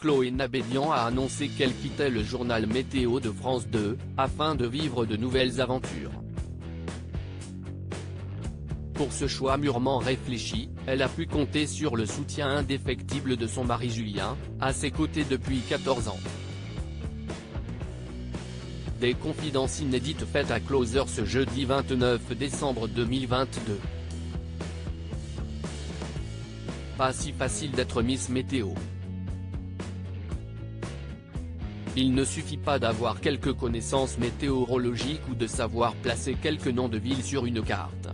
Chloé Nabédian a annoncé qu'elle quittait le journal météo de France 2, afin de vivre de nouvelles aventures. Pour ce choix mûrement réfléchi, elle a pu compter sur le soutien indéfectible de son mari Julien, à ses côtés depuis 14 ans. Des confidences inédites faites à Closer ce jeudi 29 décembre 2022. Pas si facile d'être Miss Météo. Il ne suffit pas d'avoir quelques connaissances météorologiques ou de savoir placer quelques noms de villes sur une carte.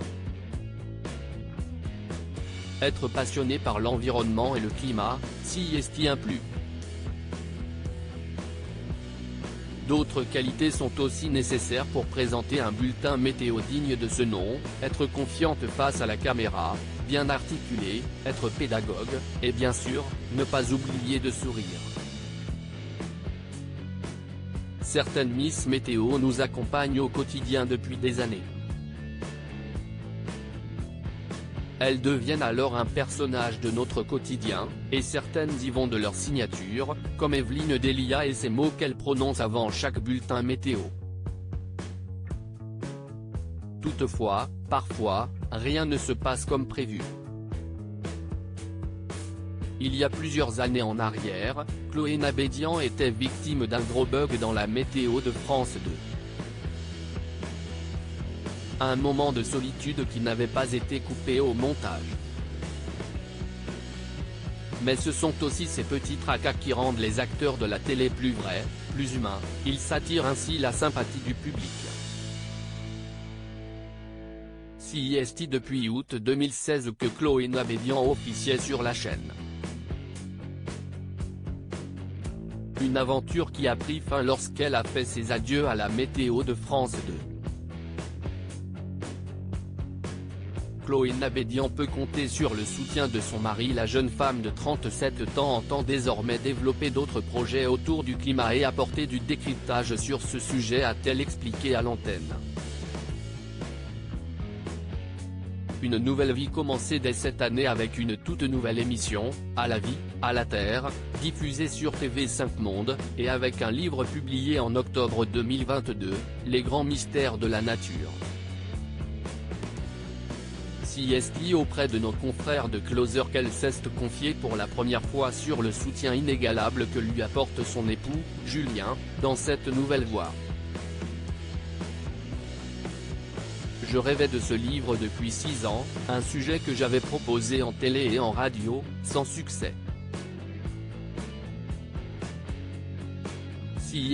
Être passionné par l'environnement et le climat, s'y est inclus. D'autres qualités sont aussi nécessaires pour présenter un bulletin météo digne de ce nom, être confiante face à la caméra, bien articulée, être pédagogue, et bien sûr, ne pas oublier de sourire. Certaines Miss Météo nous accompagnent au quotidien depuis des années. Elles deviennent alors un personnage de notre quotidien, et certaines y vont de leur signature, comme Evelyne Delia et ces mots qu'elle prononce avant chaque bulletin météo. Toutefois, parfois, rien ne se passe comme prévu. Il y a plusieurs années en arrière, Chloé Nabédian était victime d'un gros bug dans la météo de France 2. Un moment de solitude qui n'avait pas été coupé au montage. Mais ce sont aussi ces petits tracas qui rendent les acteurs de la télé plus vrais, plus humains, ils s'attirent ainsi la sympathie du public. C'est depuis août 2016 que Chloé Nabédian officiait sur la chaîne. Une aventure qui a pris fin lorsqu'elle a fait ses adieux à la météo de France 2. Chloé Nabédian peut compter sur le soutien de son mari. La jeune femme de 37 ans entend désormais développer d'autres projets autour du climat et apporter du décryptage sur ce sujet, a-t-elle expliqué à l'antenne. Une nouvelle vie commençait dès cette année avec une toute nouvelle émission, À la vie, à la terre, diffusée sur TV5 Monde, et avec un livre publié en octobre 2022, Les grands mystères de la nature. C'est auprès de nos confrères de Closer qu'elle s'est confiée pour la première fois sur le soutien inégalable que lui apporte son époux, Julien, dans cette nouvelle voie. Je rêvais de ce livre depuis 6 ans, un sujet que j'avais proposé en télé et en radio, sans succès.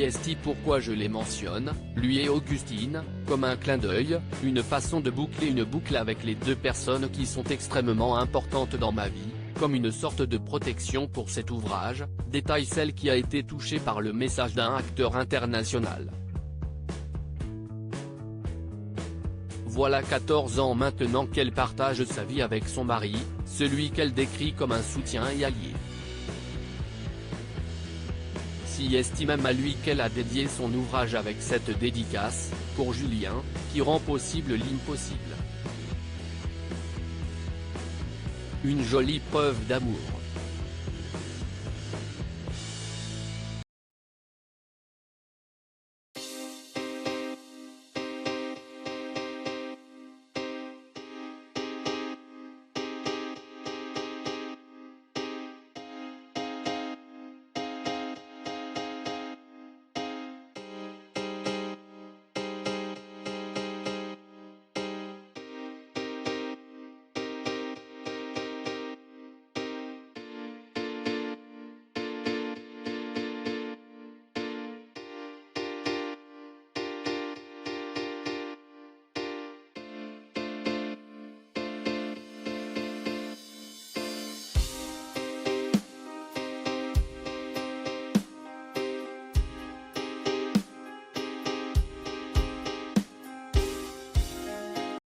C'est pourquoi je les mentionne, lui et Augustine, comme un clin d'œil, une façon de boucler une boucle avec les deux personnes qui sont extrêmement importantes dans ma vie, comme une sorte de protection pour cet ouvrage, détaille celle qui a été touchée par le message d'un acteur international. Voilà 14 ans maintenant qu'elle partage sa vie avec son mari, celui qu'elle décrit comme un soutien et allié. C'est même à lui qu'elle a dédié son ouvrage avec cette dédicace, pour Julien, qui rend possible l'impossible. Une jolie preuve d'amour.